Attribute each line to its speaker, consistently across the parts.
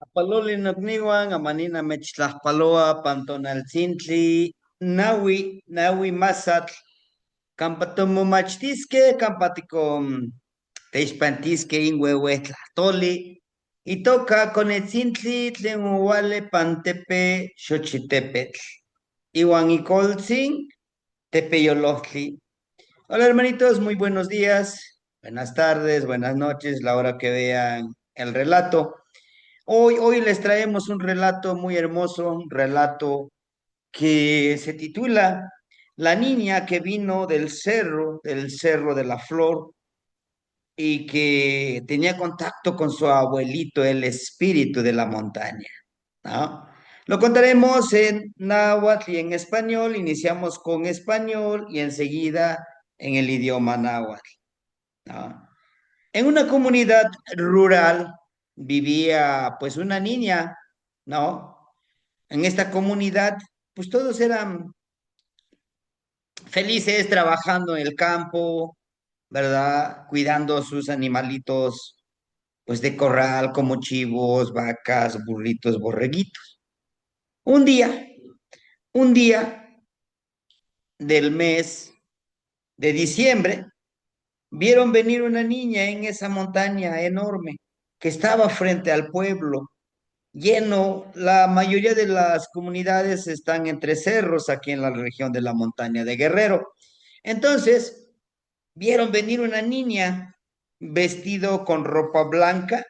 Speaker 1: Apaloli nokniwan, amanina mechtlaspaloa, pantonaltzintli, nawi masatl, campatomo machtisque, campatico teixpantisque inhuehuetlahtoli, y toca con el cintli tlen uwale pantepe xochitepetl, iwan ikoltzin tepeyolojtli. Hola hermanitos, muy buenos días, buenas tardes, buenas noches, la hora que vean el relato. Hoy les traemos un relato muy hermoso, un relato que se titula La niña que vino del cerro de la flor, y que tenía contacto con su abuelito, el espíritu de la montaña, ¿no? Lo contaremos en náhuatl y en español. Iniciamos con español y enseguida en el idioma náhuatl, ¿no? En una comunidad rural vivía pues una niña, ¿no? En esta comunidad pues todos eran felices trabajando en el campo, ¿verdad? Cuidando sus animalitos pues de corral como chivos, vacas, burritos, borreguitos. Un día, un día del mes de diciembre, vieron venir una niña en esa montaña enorme que estaba frente al pueblo lleno. La mayoría de las comunidades están entre cerros aquí en la región de la montaña de Guerrero. Entonces, vieron venir una niña vestido con ropa blanca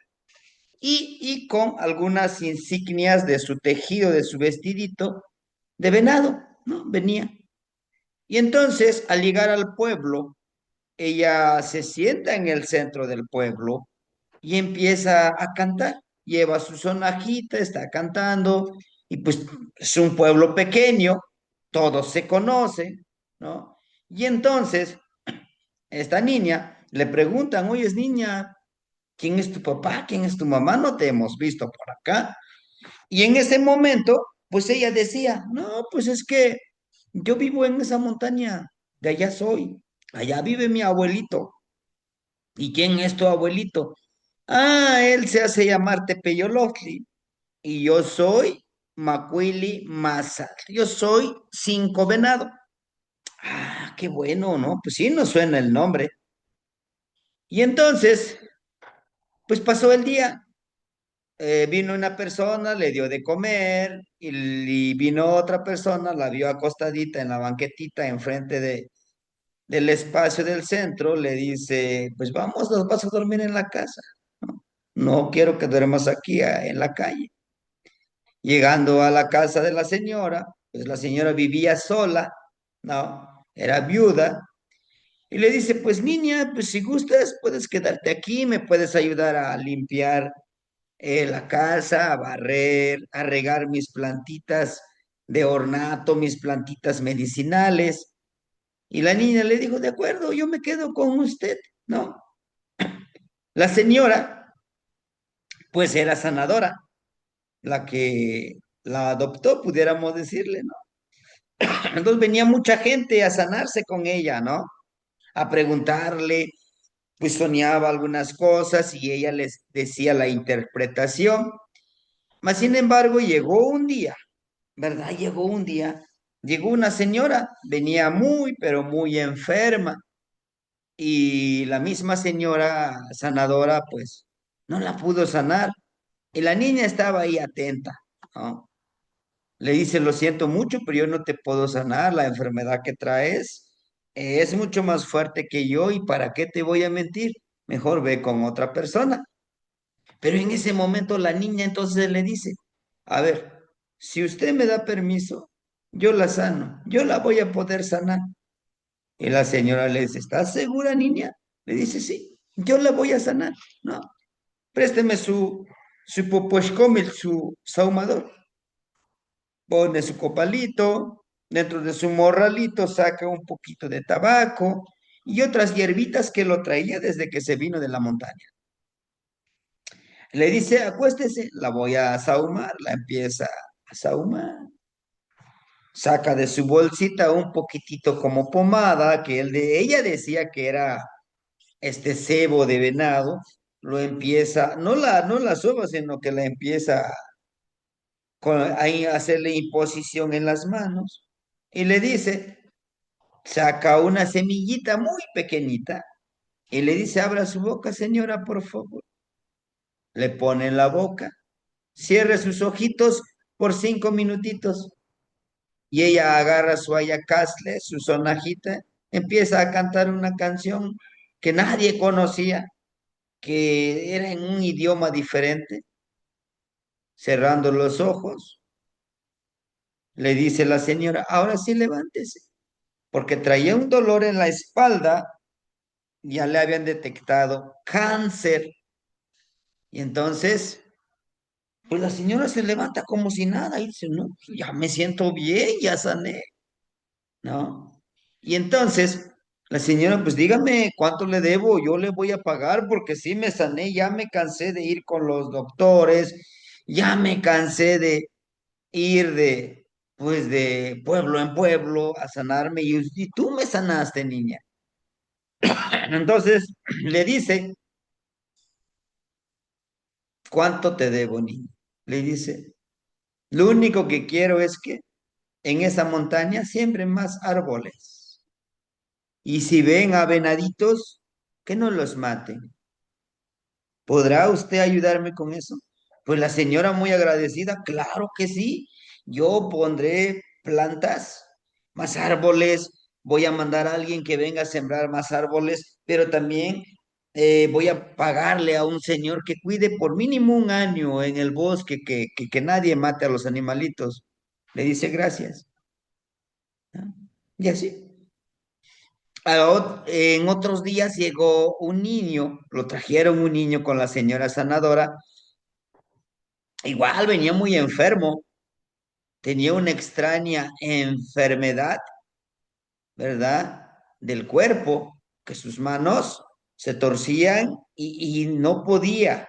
Speaker 1: y con algunas insignias de su tejido, de su vestidito de venado, ¿no? Venía. Y entonces, al llegar al pueblo, ella se sienta en el centro del pueblo y empieza a cantar. Lleva su sonajita, está cantando, y pues es un pueblo pequeño, todos se conocen, ¿no? Y entonces, esta niña le preguntan, oye, es niña, ¿quién es tu papá? ¿Quién es tu mamá? No te hemos visto por acá. Y en ese momento, pues ella decía, no, pues es que yo vivo en esa montaña, de allá soy, allá vive mi abuelito. ¿Y quién es tu abuelito? Ah, él se hace llamar Tepeyolotli y yo soy Macuili Mazatl. Yo soy Cinco Venado. Ah, qué bueno, ¿no? Pues sí, nos suena el nombre. Y entonces, pues pasó el día. Vino una persona, le dio de comer, y vino otra persona, la vio acostadita en la banquetita enfrente del espacio del centro, le dice, pues vamos, nos vas a dormir en la casa. No, no quiero que duermas aquí en la calle. Llegando a la casa de la señora, pues la señora vivía sola, ¿no? Era viuda, y le dice, pues niña, pues si gustas, puedes quedarte aquí, me puedes ayudar a limpiar la casa, a barrer, a regar mis plantitas de ornato, mis plantitas medicinales. Y la niña le dijo, de acuerdo, yo me quedo con usted, ¿no? La señora, pues era sanadora, la que la adoptó, pudiéramos decirle, ¿no? Entonces venía mucha gente a sanarse con ella, ¿no? A preguntarle, pues soñaba algunas cosas y ella les decía la interpretación. Mas, sin embargo, llegó un día, ¿verdad? Llegó un día, llegó una señora, venía muy, pero muy enferma, y la misma señora sanadora, pues, no la pudo sanar, y la niña estaba ahí atenta, ¿no? Le dice, lo siento mucho, pero yo no te puedo sanar, la enfermedad que traes es mucho más fuerte que yo, y ¿para qué te voy a mentir? Mejor ve con otra persona. Pero en ese momento la niña entonces le dice, a ver, si usted me da permiso, yo la sano, yo la voy a poder sanar. Y la señora le dice, ¿estás segura, niña? Le dice, sí, yo la voy a sanar, ¿no? Présteme su poposhkomil, su saumador. Pone su copalito, dentro de su morralito saca un poquito de tabaco y otras hierbitas que lo traía desde que se vino de la montaña. Le dice, acuéstese, la voy a sahumar, la empieza a sahumar. Saca de su bolsita un poquitito como pomada, que ella decía que era este cebo de venado, lo empieza, no la soba, sino que la empieza a hacerle imposición en las manos y le dice, saca una semillita muy pequeñita y le dice, abra su boca, señora, por favor. Le pone en la boca, cierre sus ojitos por 5 minutitos y ella agarra su ayacastle, su sonajita, empieza a cantar una canción que nadie conocía, que era en un idioma diferente. Cerrando los ojos, le dice la señora, ahora sí levántese, porque traía un dolor en la espalda, ya le habían detectado cáncer. Y entonces, pues la señora se levanta como si nada y dice, no, ya me siento bien, ya sané, ¿no? Y entonces, la señora, pues dígame cuánto le debo, yo le voy a pagar porque sí me sané, ya me cansé de ir con los doctores, ya me cansé de ir pues de pueblo en pueblo a sanarme y tú me sanaste, niña. Entonces le dice, ¿cuánto te debo, niña? Le dice, lo único que quiero es que en esa montaña siembren más árboles. Y si ven a venaditos, que no los maten. ¿Podrá usted ayudarme con eso? Pues la señora muy agradecida, claro que sí. Yo pondré plantas, más árboles, voy a mandar a alguien que venga a sembrar más árboles, pero también voy a pagarle a un señor que cuide por mínimo un año en el bosque, que nadie mate a los animalitos. Le dice gracias. ¿No? Y así. En otros días llegó un niño, lo trajeron un niño con la señora sanadora. Igual venía muy enfermo, tenía una extraña enfermedad, ¿verdad? Del cuerpo, que sus manos se torcían y no podía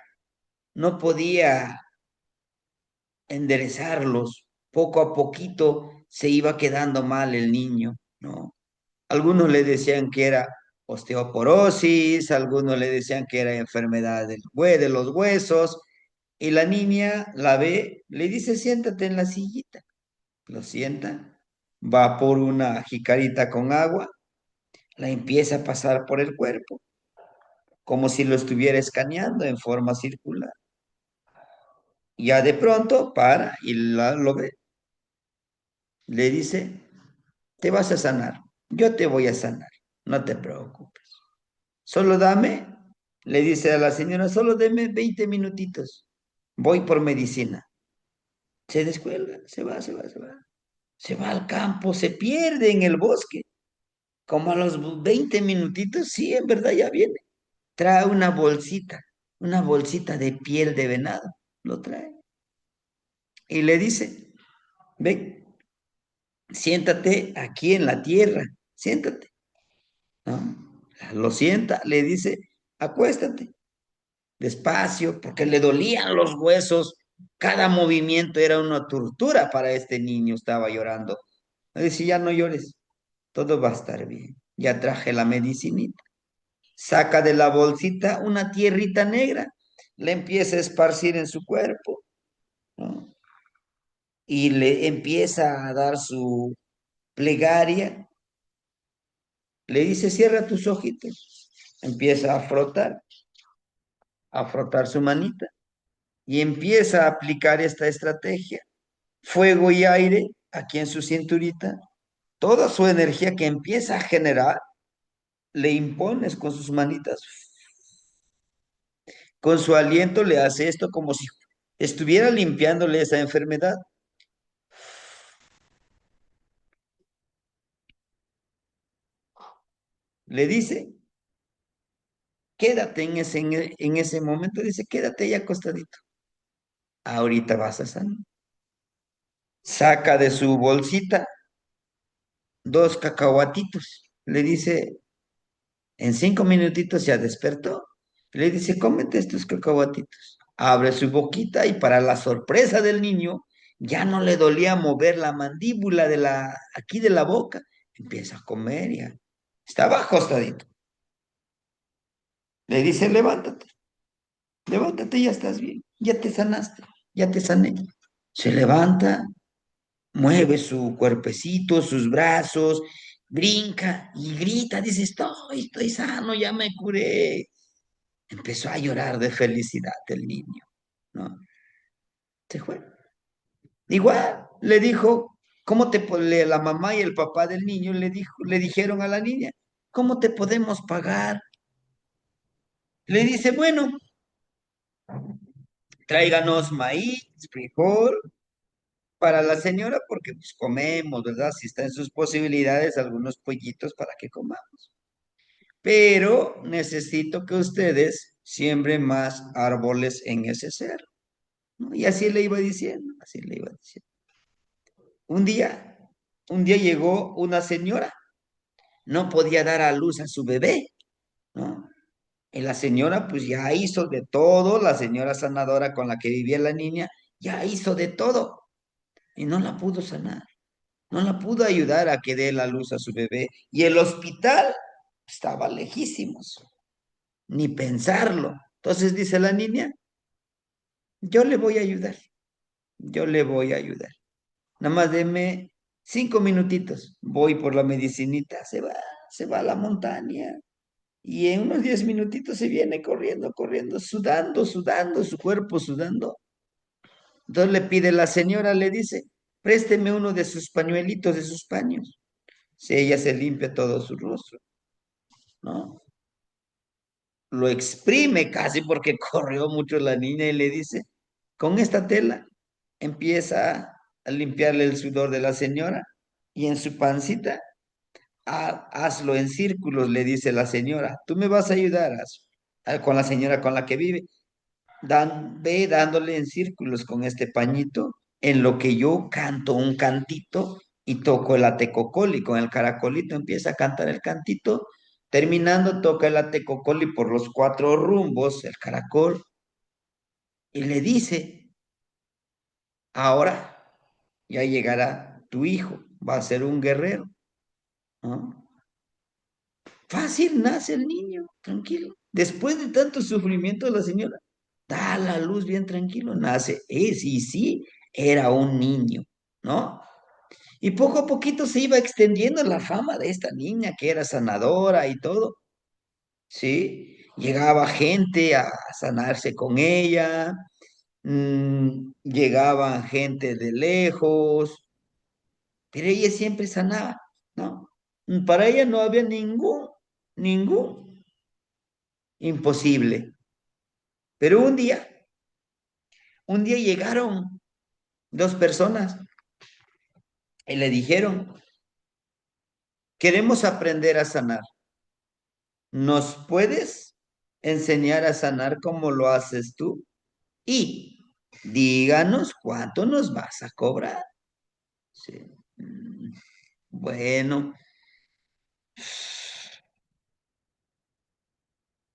Speaker 1: enderezarlos. Poco a poquito se iba quedando mal el niño, ¿no? Algunos le decían que era osteoporosis, algunos le decían que era enfermedad de los huesos, y la niña la ve, le dice, siéntate en la sillita. Lo sienta, va por una jicarita con agua, la empieza a pasar por el cuerpo, como si lo estuviera escaneando en forma circular. Ya de pronto para y lo ve, le dice, te vas a sanar, yo te voy a sanar, no te preocupes. Solo dame, le dice a la señora, solo deme 20 minutitos, voy por medicina. Se descuelga, se va, se va, se va. Se va al campo, se pierde en el bosque. Como a los 20 minutitos, sí, en verdad ya viene. Trae una bolsita de piel de venado, lo trae. Y le dice, ven, siéntate aquí en la tierra, siéntate, ¿no? Lo sienta, le dice, acuéstate, despacio, porque le dolían los huesos. Cada movimiento era una tortura para este niño, estaba llorando. Le dice, ya no llores, todo va a estar bien. Ya traje la medicinita. Saca de la bolsita una tierrita negra, le empieza a esparcir en su cuerpo, ¿no? Y le empieza a dar su plegaria. Le dice, cierra tus ojitos. Empieza a frotar su manita y empieza a aplicar esta estrategia. Fuego y aire aquí en su cinturita. Toda su energía que empieza a generar, le impones con sus manitas. Con su aliento le hace esto como si estuviera limpiándole esa enfermedad. Le dice, quédate en ese momento, dice, quédate ahí acostadito. Ahorita vas a sanar. Saca de su bolsita dos cacahuatitos. Le dice, en 5 minutitos ya despertó. Le dice, cómete estos cacahuatitos. Abre su boquita y para la sorpresa del niño, ya no le dolía mover la mandíbula aquí de la boca. Empieza a comer ya. Estaba acostadito. Le dice, levántate. levántate, ya estás bien, ya te sanaste, ya te sané. Se levanta, mueve su cuerpecito, sus brazos, brinca y grita, dice, estoy sano, ya me curé. Empezó a llorar de felicidad el niño, ¿no? Se fue. Igual le dijo, la mamá y el papá del niño le dijeron a la niña, ¿cómo te podemos pagar? Le dice, bueno, tráiganos maíz, frijol para la señora porque pues comemos, ¿verdad? Si está en sus posibilidades, algunos pollitos para que comamos. Pero necesito que ustedes siembren más árboles en ese cerro, ¿no? Y así le iba diciendo, así le iba diciendo. Un día, un día llegó una señora, no podía dar a luz a su bebé, ¿no? Y la señora pues ya hizo de todo, la señora sanadora con la que vivía la niña, ya hizo de todo y no la pudo sanar, no la pudo ayudar a que dé la luz a su bebé. Y el hospital estaba lejísimos, ni pensarlo. Entonces dice la niña, yo le voy a ayudar, yo le voy a ayudar. Nada más deme 5 minutitos, voy por la medicinita, se va a la montaña. Y en unos 10 minutitos se viene corriendo, corriendo, sudando, sudando, su cuerpo sudando. Entonces le pide la señora, le dice, présteme uno de sus pañuelitos, de sus paños. Si ella se limpia todo su rostro, ¿no? Lo exprime casi porque corrió mucho la niña y le dice, con esta tela empieza a limpiarle el sudor de la señora y en su pancita, hazlo en círculos, le dice la señora. Tú me vas a ayudar con la señora con la que vive. Ve dándole en círculos con este pañito, en lo que yo canto un cantito y toco el atecocoli. Con el caracolito empieza a cantar el cantito, terminando toca el atecocoli por los cuatro rumbos, el caracol, y le dice, ahora ya llegará tu hijo, va a ser un guerrero, ¿no? Fácil nace el niño, tranquilo. Después de tanto sufrimiento de la señora, da la luz bien tranquilo, nace. Sí, sí, era un niño, ¿no? Y poco a poquito se iba extendiendo la fama de esta niña que era sanadora y todo, ¿sí? Llegaba gente a sanarse con ella, llegaba gente de lejos, pero ella siempre sanaba, ¿no? Para ella no había ningún imposible. Pero un día llegaron dos personas y le dijeron, queremos aprender a sanar. ¿Nos puedes enseñar a sanar como lo haces tú? Y díganos cuánto nos vas a cobrar. Sí. Bueno,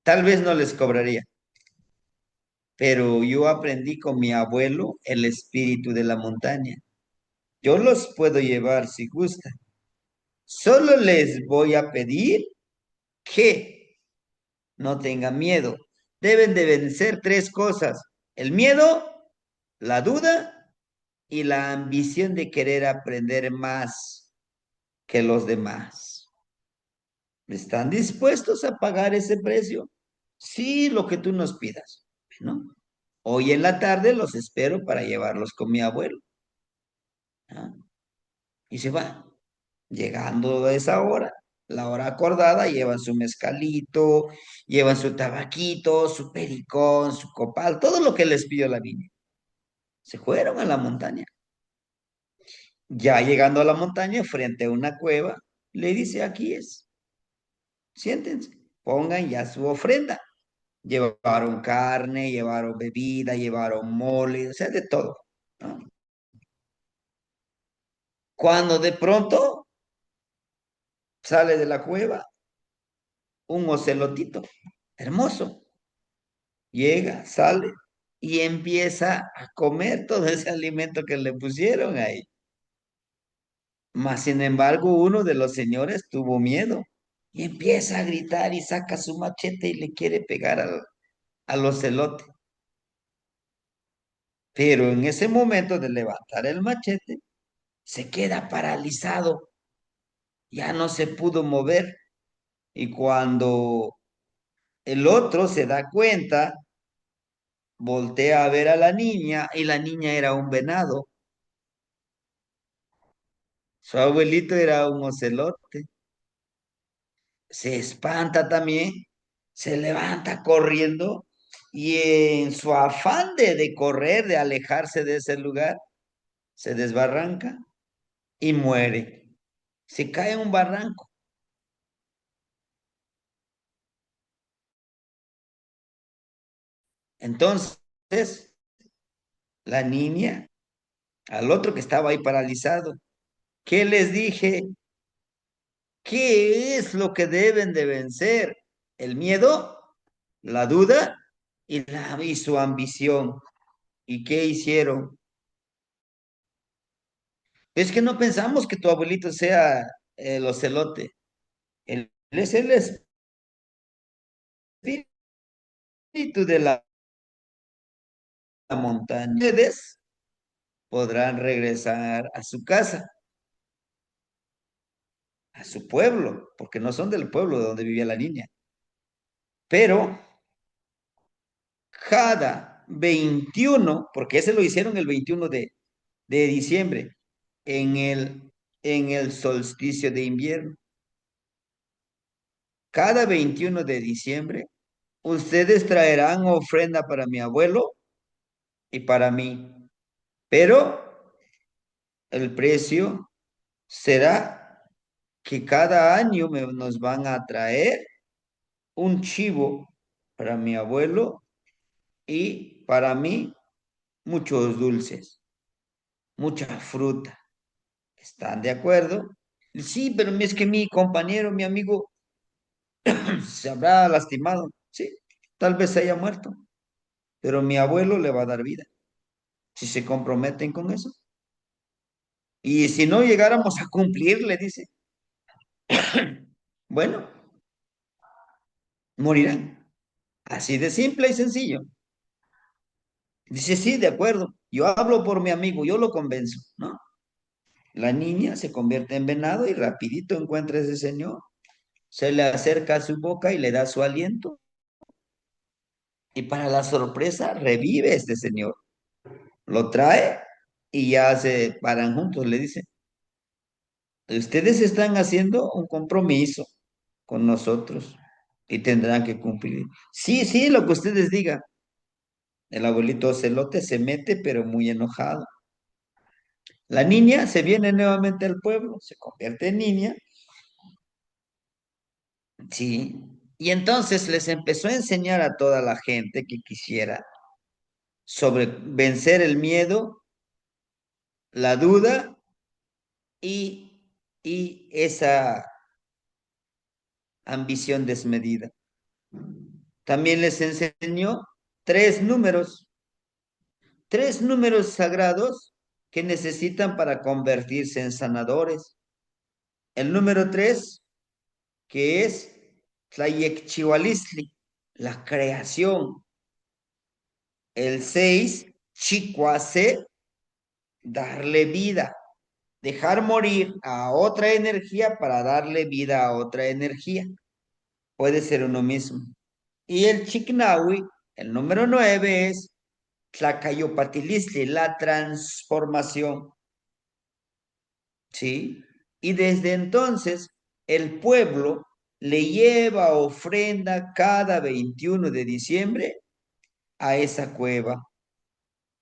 Speaker 1: tal vez no les cobraría, pero yo aprendí con mi abuelo el espíritu de la montaña. Yo los puedo llevar si gustan. Solo les voy a pedir que no tengan miedo. Deben de vencer tres cosas: el miedo, la duda y la ambición de querer aprender más que los demás. ¿Están dispuestos a pagar ese precio? Sí, lo que tú nos pidas. Bueno, hoy en la tarde los espero para llevarlos con mi abuelo. ¿Ah? Y se va. Llegando a esa hora, la hora acordada, llevan su mezcalito, llevan su tabaquito, su pericón, su copal, todo lo que les pidió la niña. Se fueron a la montaña. Ya llegando a la montaña, frente a una cueva, le dice, aquí es, siéntense, pongan ya su ofrenda. Llevaron carne, llevaron bebida, llevaron mole, o sea, de todo, ¿no? Cuando de pronto sale de la cueva un ocelotito hermoso. Llega, sale y empieza a comer todo ese alimento que le pusieron ahí. Mas, sin embargo, uno de los señores tuvo miedo y empieza a gritar y saca su machete y le quiere pegar al ocelote. pero en ese momento de levantar el machete, se queda paralizado, ya no se pudo mover. Y cuando el otro se da cuenta, voltea a ver a la niña y la niña era un venado. Su abuelito era un ocelote. Se espanta también, se levanta corriendo y en su afán de correr, de alejarse de ese lugar, se desbarranca y muere. Se cae en un barranco. Entonces, la niña, al otro que estaba ahí paralizado, ¿qué les dije? ¿Qué es lo que deben de vencer? ¿El miedo, la duda y su ambición? ¿Y qué hicieron? Es que no pensamos que tu abuelito sea el ocelote. Él es el espíritu de la montaña. Ustedes podrán regresar a su casa, a su pueblo, porque no son del pueblo donde vivía la niña. Pero cada 21, porque ese lo hicieron el 21 de diciembre, en el solsticio de invierno. Cada 21 de diciembre, ustedes traerán ofrenda para mi abuelo y para mí. Pero el precio será que cada año nos van a traer un chivo para mi abuelo y para mí muchos dulces, mucha fruta. ¿Están de acuerdo? Sí, pero es que mi compañero, mi amigo, se habrá lastimado. Sí, tal vez se haya muerto, pero mi abuelo le va a dar vida, si se comprometen con eso. Y si no llegáramos a cumplir, le dice, bueno, morirán. Así de simple y sencillo. Dice, sí, de acuerdo. Yo hablo por mi amigo, yo lo convenzo, ¿no? La niña se convierte en venado y rapidito encuentra a ese señor. Se le acerca a su boca y le da su aliento. Y para la sorpresa, revive este señor. Lo trae y ya se paran juntos. Le dice, ustedes están haciendo un compromiso con nosotros y tendrán que cumplir. Sí, sí, lo que ustedes digan. El abuelito Celote se mete, pero muy enojado. La niña se viene nuevamente al pueblo, se convierte en niña, sí, y entonces les empezó a enseñar a toda la gente que quisiera sobre vencer el miedo, la duda y, y esa ambición desmedida. También les enseñó tres números sagrados que necesitan para convertirse en sanadores. El número 3 que es Tlayekchihualistli, la creación. El 6 Chicuase, darle vida, dejar morir a otra energía para darle vida a otra energía. Puede ser uno mismo. Y el Chiknawi, el número 9 es Tlacayopatilisli, la transformación. ¿Sí? Y desde entonces el pueblo le lleva ofrenda cada 21 de diciembre a esa cueva.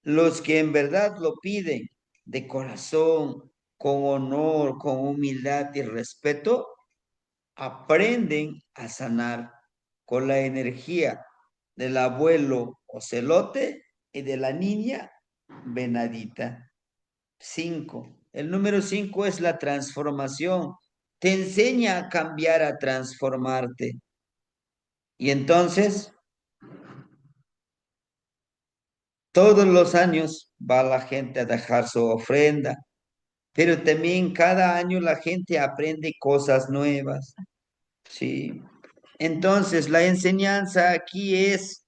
Speaker 1: Los que en verdad lo piden de corazón, con honor, con humildad y respeto, aprenden a sanar con la energía del abuelo ocelote y de la niña venadita. 5. El número 5 es la transformación. Te enseña a cambiar, a transformarte. Y entonces, todos los años va la gente a dejar su ofrenda, pero también cada año la gente aprende cosas nuevas. Sí. Entonces, la enseñanza aquí es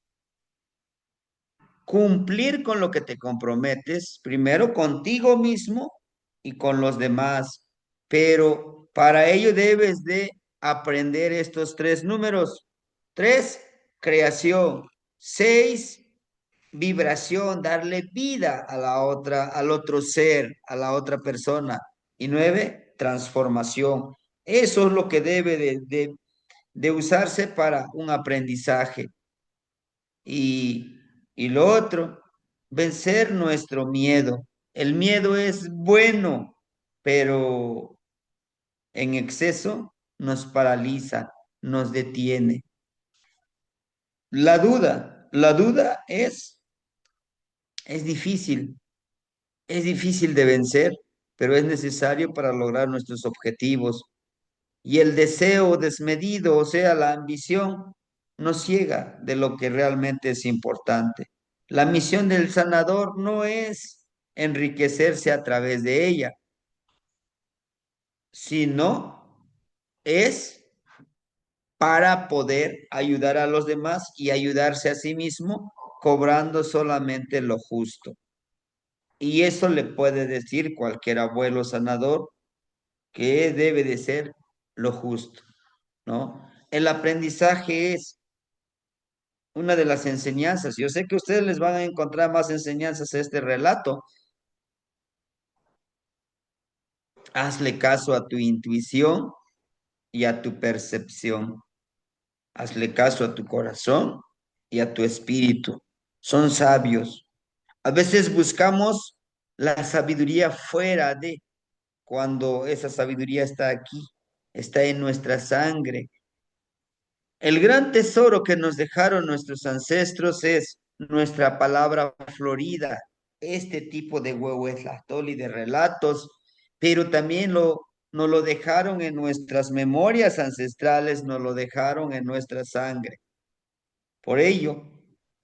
Speaker 1: cumplir con lo que te comprometes, primero contigo mismo y con los demás. Pero para ello debes de aprender estos tres números. Tres, creación. Seis, vibración, darle vida a la otra, al otro ser, a la otra persona. Y nueve, transformación. Eso es lo que debe de usarse para un aprendizaje. Y lo otro, vencer nuestro miedo. El miedo es bueno, pero en exceso nos paraliza, nos detiene. La duda es es difícil de vencer, pero es necesario para lograr nuestros objetivos. Y el deseo desmedido, o sea, la ambición, nos ciega de lo que realmente es importante. La misión del sanador no es enriquecerse a través de ella, sino es para poder ayudar a los demás y ayudarse a sí mismo cobrando solamente lo justo. Y eso le puede decir cualquier abuelo sanador que debe de ser lo justo, ¿no? El aprendizaje es una de las enseñanzas. Yo sé que ustedes les van a encontrar más enseñanzas a este relato. Hazle caso a tu intuición y a tu percepción. Hazle caso a tu corazón y a tu espíritu. Son sabios. A veces buscamos la sabiduría fuera de cuando esa sabiduría está aquí, está en nuestra sangre. El gran tesoro que nos dejaron nuestros ancestros es nuestra palabra florida, este tipo de huehuetlactol y de relatos, pero también nos lo dejaron en nuestras memorias ancestrales, nos lo dejaron en nuestra sangre. Por ello,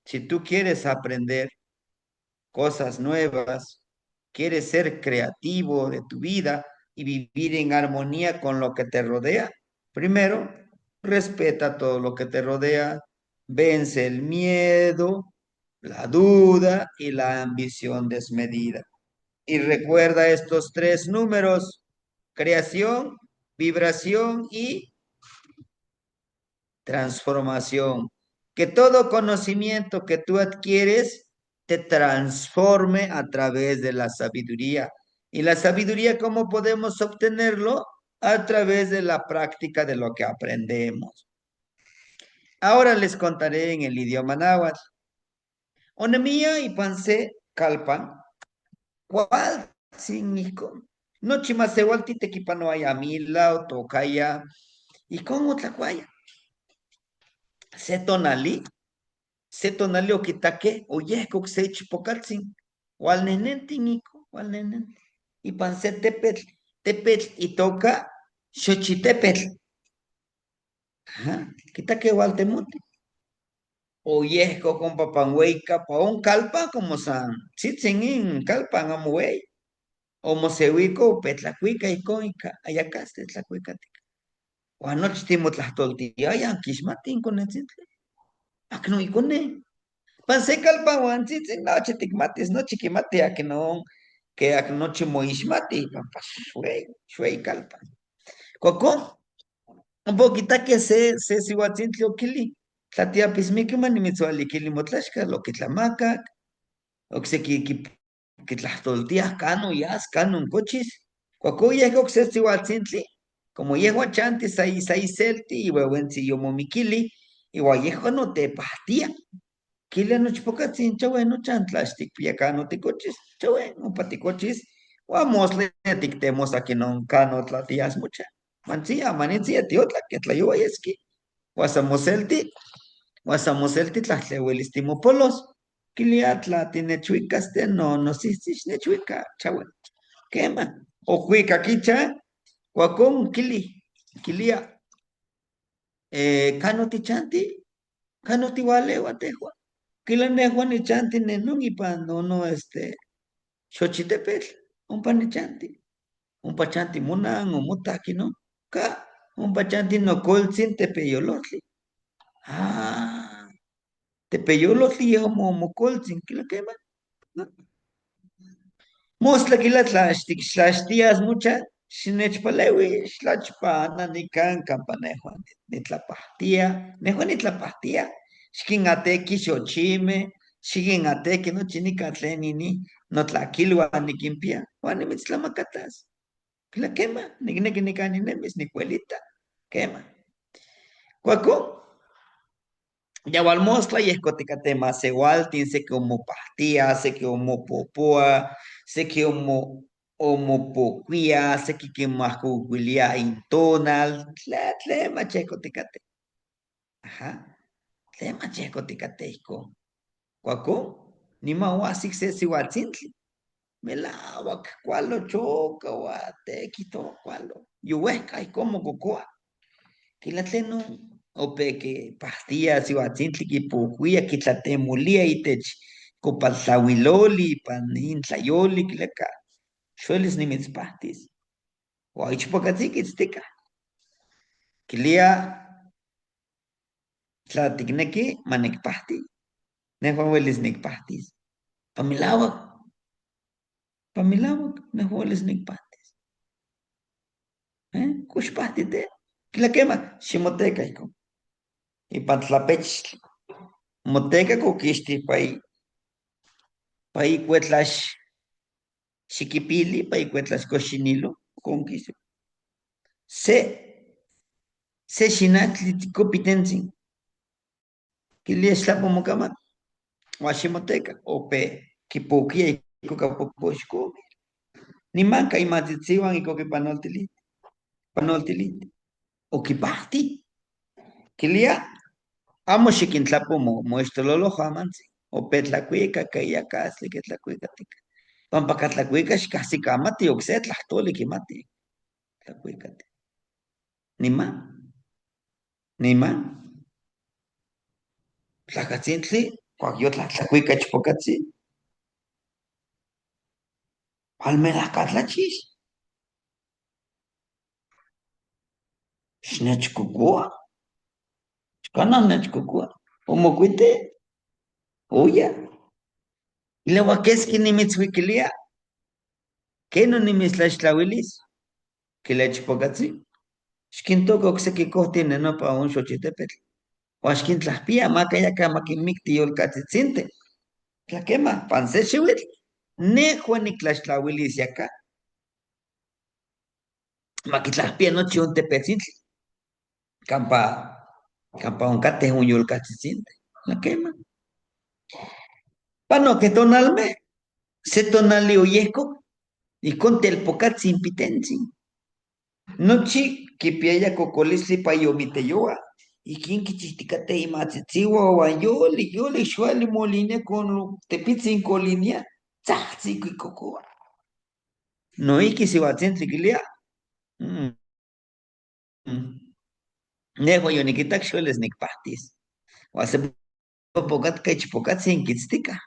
Speaker 1: si tú quieres aprender cosas nuevas, quieres ser creativo de tu vida y vivir en armonía con lo que te rodea, primero, respeta todo lo que te rodea, vence el miedo, la duda y la ambición desmedida. Y recuerda estos tres números: creación, vibración y transformación. Que todo conocimiento que tú adquieres te transforme a través de la sabiduría. ¿Y la sabiduría cómo podemos obtenerlo? A través de la práctica de lo que aprendemos. Ahora les contaré en el idioma náhuatl. Onemia y panse calpan. ¿Cuál significa? No chimase te no haya mila o tocaya. ¿Y cómo tlacuaya? Se tonali. Se tonalio quitaque, oye, se chipocatzin, walnenentinico, walnenente. Y panse tepetl, tepetl y toca xochitepetl. Ajá, quitaque waltemote. Oye, con papanhueca, pa un calpa como san, tzitzin in calpan amuey. O mosehuico, petlacuica y coica, ayacaste tlacuica. Guanoch timotlahtoltia, ayan quismatin con el tzitzle. Acno y con Panse kalpawan tzitzin nochi tikmatis, nochi kimati akinon, que aknochi moixmati, pampa xuey kalpan. Cuacón, un poquita que se sihuatzintli okili, tlatiapis mikiman nimitzualikili motlashka, lo que tlamaca, oxeki kitlahtoltiah cano yas, cano un cochis. Cuacó yehua oxe sihuatzintli, como yehua chanti sai selti, y huehuentzi yomomikili, y yehua no te pahtia. Kila noche pokatzin chawen no chantlastik piakano tikochis chawen no paticochis mosle tiktemos aquí non cano tlatias mucha mancia manitsia tiotla que tlayuayeski guasamoselti guasamoselti tlatlewelistimo polos kiliatla tinechuicaste no sistis nechuica chawen quema o cuica kicha guacón kilia cano tichanti cano tiwalewa tehua Kila nehuan ni chanti ne no ipan no Xochitepetl, umpa ni chanti. Umpa chanti munan o mutaki, ¿no? Ka, umpa chanti no coltzin tepeyolotli. Ah, te peyó los días como colchin, que lo quema. Mosla que las tías mucha, sinech palewi, slachpa, nani kan campanejo, ni tlapastía, nejo ni tlapastía, skin ateki xochime, skin ateki no chinica tlenini, no tlaquilua ni quimpia, juan ni mitzlamacatas, que la quema, ni cani nemis, ni cuelita, quema. Cuaco, ya mostla y escoticatema, se waltin, se que homo pastía, se que homo popoa, se que homo poquia, se que más cuquilia intonal, tlema checoticate. Ajá, tlema checoticateico. Cuaco, ni mawasik se si watzintli. Melawak, cualo choca, guatequito, cualo. Yuhuesca y como cocoa. Kilatleno ope que pastillas y atzintli que pucuya que tlatemulia y tech copaltawiloli pan intlayoli kilaka xuelis nimitzpahtis o ichpocatziquis tika kilia tlatikneki manikpahti nehua uelis nikpahtis pamilawak pamilawak nehua uelis nikpahtis kuxpahti te kilakema ximoteca iko ipan tlapechtli moteca coquixti pa ikuetlax xiquipili pa ikuetlax coxinilo conquis se se xinatli ticopitentzin quilia xtlapomocamat uaximoteca ope quipoquia ico capopoxcomi nimanca imatzitziuan ico panoltiliti o quipahti quilia amo xiquintlapo moixtololojo amantzin ope tlacuica cayacasli que tlacuica tica pampa catlacuica xcahsicamati ocse tlahtoli quimati tlacuicati niman niman tlacatzintli cuac yotlahtlacuica ichpocatzi palmerahcatlachix xnechcocoa xcanan nechcocoa omocuite oya y luego quesqui nimitzhuiquilia queno nimitztlaxtlauilis quilechpocatzi xquintoca ocsequi cohtin nenopa un xochitepetl uan xquintlahpia macayacá maquinmicti yolcatzitzinteh tlaquema pan se xiuitl nehua nictlaxtlauilis yacá maquitlahpia nochi un tepetzintli campa campa oncateh un yolcatzitzinteh tlaquema panoque tonalmeh se tonali oyehcoc icon telpocatzin pitentzin nochi quipiaya cocolistli pa yomiteyoa iquin quichihticateh imatzitziuan uan yoli xuali molinia con tepitzin colinia tzahtzic icocoa noihqui siuatzintli quilia "Mm, mm, nehua yoniquitac xuelis nicpahtis uan se popocatca ichpocatzin quitzticah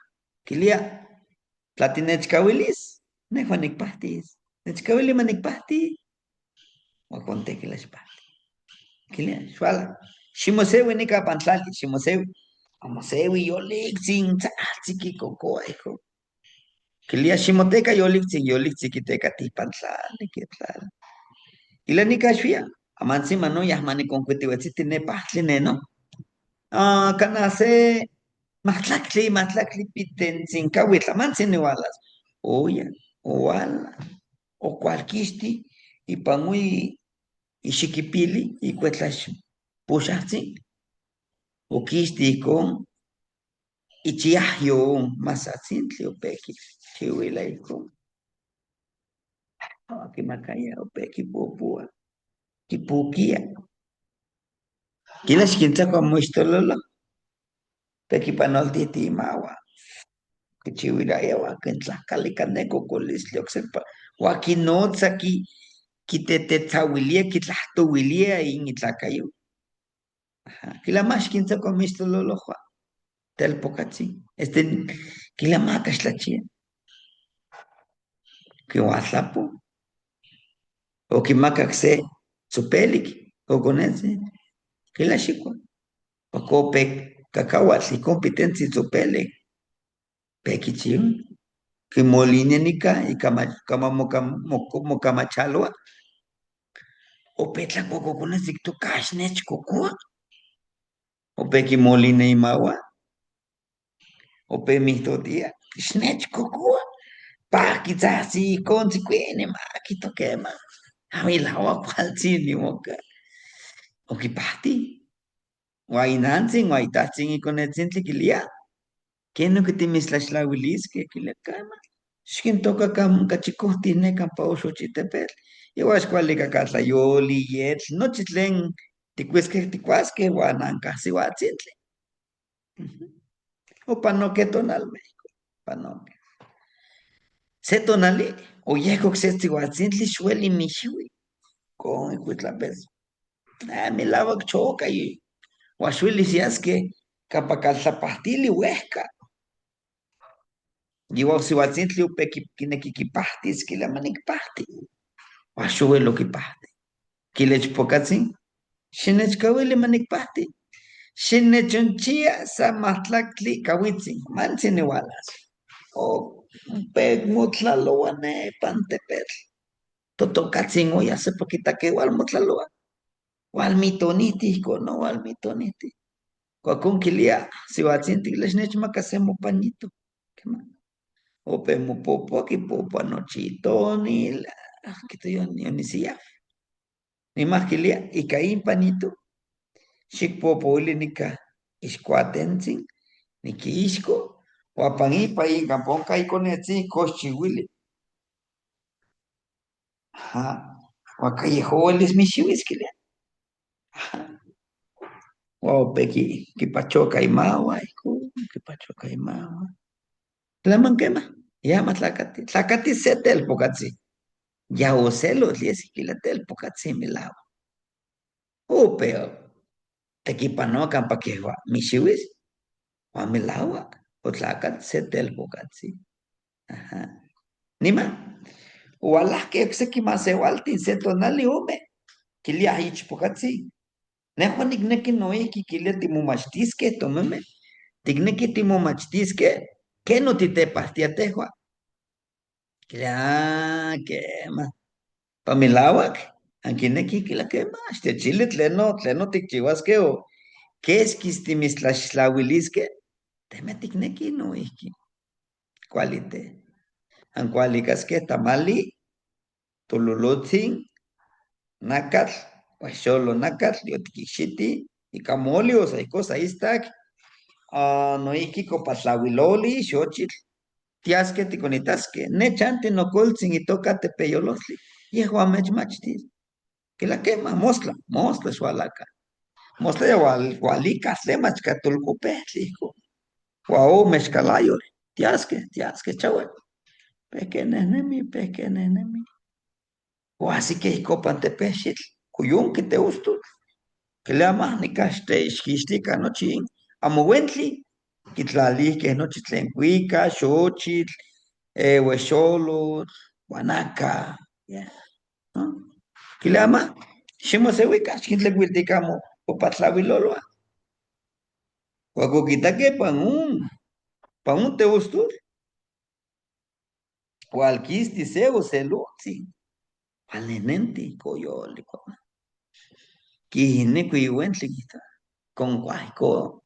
Speaker 1: quilia tla tinechcauilis nehua nicpahtis nechcauili manicpahti uan contequila xpahti quilia xuala ximoseui nica pan tlali ximoseui amoseui yolictzin tzahtzic icocoa hijo quilia ximoteca yolictzin quitecatih pan tlali quitlali ila nica xuia amantzin manoyah maniconcuitiuetziti nepahtli ne no cana se mahtlactli pitentzin cauitl amantzin niualas oya ouala ocualquixti ipan ui ixiquipili icuetlax puxahtzin oquixti icon ichiahyo masatzintli opequi xiuila icon quimacaya opequi popua quipuquia quila xquintzacua moixtololo tequipanoltiti imaua quichiuilaya uan quintlahcali canecocolistli ocsepa uan quinotza quitetetzauilia quitlahtouilia initlacayo quila mach quintzacua mixtololojoa telpocatzin quila maca xtlachia quiuatlapo oquimacac se tzopelic oconetzin quila xicua ocopec cacahuatl y competencia su pele, pequichim, que moline nica y camachalua, o petla coco con el tu cashnech coco, o pequi moline y mawa, o pe mito tía, snech coco, pa quizás si consecuene ma, quito quema, a mi lawa cual chini moca, o que pati, guay nancy, guay tachin y con el centro que lia, que no que te mislas la wilis que le cama. Skin toca cam cachicos tiene campa oso chitepel. Igual cual ka katla yoli yet no chitlen ticuasque guananca si guatzintle. O panoque tonal México. Panoque. Se tonali o yeco que se guatzintli sueli mi shui. Con cuitla pez. Ah, me lava choca y guasueli si es que capa calza pastili huesca. Igual si guatzintli upe kine kikipahtis que la manik pahti. Guasuelo que pahti. Kilech pokatsin. Xinechkauili manikpahti. Xinechonchia samatlactli kawitzin. Mantzin igualas. O peg mutlaloa ne pantepetl. Totokatzin oya se poquita que igual mutlaloa. Walmitoniti, no walmitoniti. Cuacun kilia, si watzinti lesnech macasemo pañito. ¿Qué más? O pemo popo, aquí popo anochitoni, que te ni si ya. Ni más kilia, y caí pañito. Xikpopoili nika ixkuatentzin, nikiixko, uapan ipa inkamponka ikonetzin koxchiuili. Ajá. Uakayehouelis mixiuiskilia. Ajá. Uaupeki kipachoka imaua, kipachoka imaua. Tlaman quema, llama tlacati. Tlacati se telpocatzi. Ya ocelo, liesi kila telpocatzi milao. Upeo, tequipanocan pa que mixiuis. Wamilawak, otlacat se telpocatzi. Ajá. Nima, ualahque ocseki maseualtin se tonali ome, quilia ichpocatzi. Nejo nicnequi noihqui quilia timomachtisque tomeme, ticnequi timomachtisque, que no titepahtia tehua. Quilia, quema. Pamilawak, anquinequi quilia quema, este chile tleno ticchihuasque o, que es quistimistlaxtlauilisque, teme ticnequi noihqui. Cualite. Ancualicasque tamali, Tololotzin, Nácar, Huaxolo Nácar, Yotiquixiti, y Camolio, o sea, y cosa istak, noiki copatlahuiloli, xochitl, tiasque, ticonitasque, nechante no colzin y toca tepeyolosli, y machtis, que la quema, mosla sualaca, mosla ya hualica, semachca, tulcupetlico, guau, mezcalayo, tiasque, chaval, pequenenemi. O así que copan tepechitl, cuyun que te gusto, que le ama ni caste isquistica nochin, amoguentli, quitlali que nochi tlencuica, xochitl, huexolo, guanaca, ya, ¿no? Que le ama, ximo se huica, xintlecuilticamo, o patlaviloloa, cuacoquita que pan un te gusto, cualquisti se o se luzi, palenenti, coyoli, quihine cuihuentli, con guayco,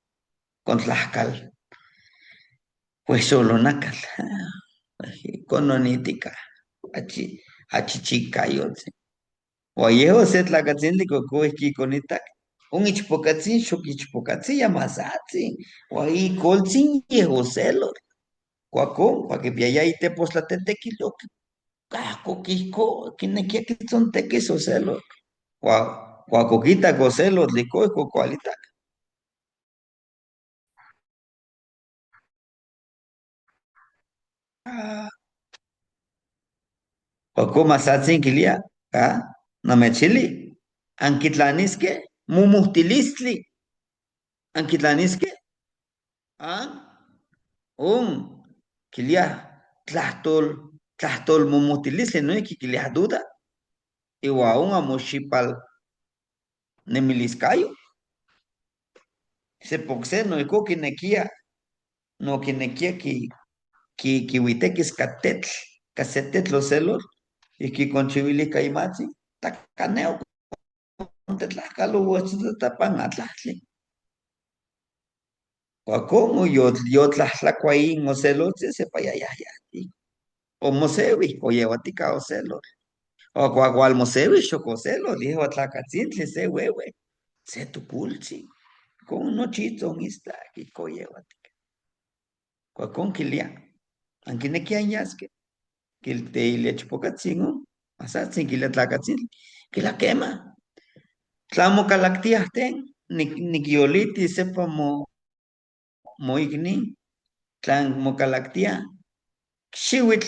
Speaker 1: con tlaxcal, pues solo nacal, con onítica, achichicayotse. Oyeho se tlacatzintli cocoehqui conitac, un ichpocatzin, xok ichpocatzin, yamasatzin, oaí coltzin yeho celor, cuacón, cuaquipiaya itepostlatetequilo, cacoquisco, quinequia quitzontequis o celor, cuacoquita cocelor, licoico cualitac. Okuma satsin kilia, ¿ah? No me chili. Anquitlanisque, mumuhtilistli. Anquitlanisque, ¿ah? Kilia, tlahtol mumuhtilistli, no hay que kilia duda. Iwa un amoshipal nemiliscayo. Se poxe no iko kinekia, no kinekia ki huitequis catetl, casetetl los celos, y que conchivili caimachi, tacaneo, tetlacalo, tapan atlahtli. Cuacomo yo tlahtlacuaín o celos, se payayayati. O mosewi, o yehuatica o celos. O cuacual mosewi, choco celos, dijo tlacatzintli, se huehue, se tu pulchi. Con uno chito, está, y coyehuatica. Cuacón quilia, aunque ne quiañasque. Que el te le chupocatzingo, asatsin, que le tlacatzin, que la quema. Tlamo calactiasten, ni gioliti sepa moigni, tlan mocalactia, xihuitl,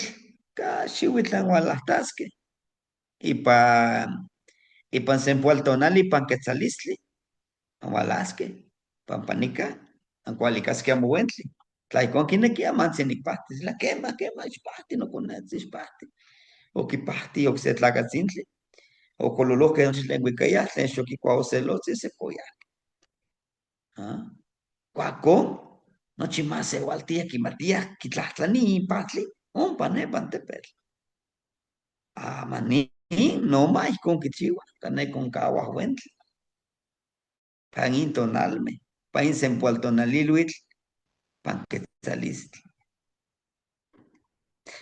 Speaker 1: xihuitl tlan hualahtasque, y pan sempualtonali, pan quetzalistli, hualasque, pan panica, ancualicasque amuentli. Tlaicon quinequia mantzin ipahtis, la quema, ispahti, no conetzi, ispahti. O kipahti, o se tlacatzintli. O cololoque no chilenguicaya, tlen xoquikuaoselotzi se poya. ¿Ah? Cuacón, nochi más igualtia, quimatia, quitlahtlani impatli, ompa nepan tepetl. Mani, no más con quichiua, cane con cahuahuentli, pan intonalme, pan sempualtonaliluitl, pan quetzalistli.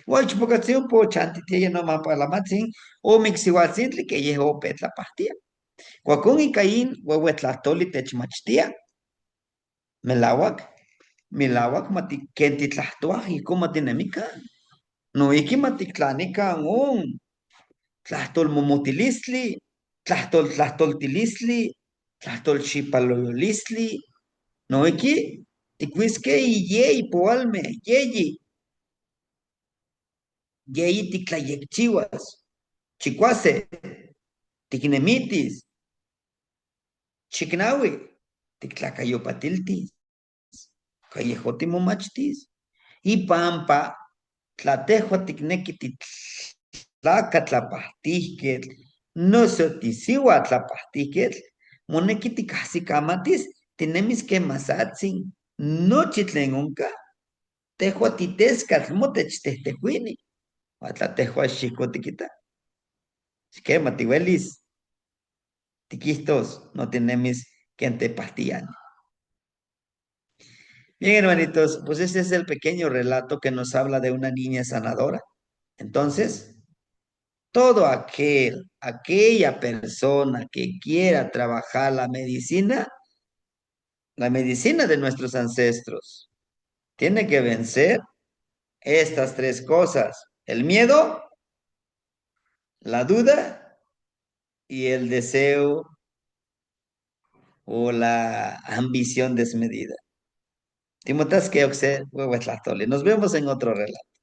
Speaker 1: Huaychipocatzin po chantitia no más para la matzin, o mixihuatzintli que yeho petla pastia. Cuacón y caín, huehuetlahtoli techmachtia, melawak, milawak mati kenti tlahtoaj ijkon matinemikan. Noihki matiktlaanikan on tlahtolmomotilistli, tlahtoltilistli, tlahtolxipalolistli. Noihki tikuiskej iyei poalmej, yeyi tiktlayekchiuas, chikuase, tiknemitis, chiknaui, tiktlakayopatiltis, kayejo timomachtis. Ipampa tlatehua tikneki titlaca tlapahtihquetl, noso tisiua tlapahtihquetl, moneki tikahsikamatis, tinemis quemasatzin, nochi tlen onka, tehua titescatl motech tehtehuini, tla tehua xihco tikita, quema tiuelis, tiquihtos, no tinemis quen tepahtiani. Bien, hermanitos, pues este es el pequeño relato que nos habla de una niña sanadora. Entonces, todo aquella persona que quiera trabajar la medicina de nuestros ancestros, tiene que vencer estas tres cosas: el miedo, la duda y el deseo o la ambición desmedida. Timotas que Nos vemos en otro relato.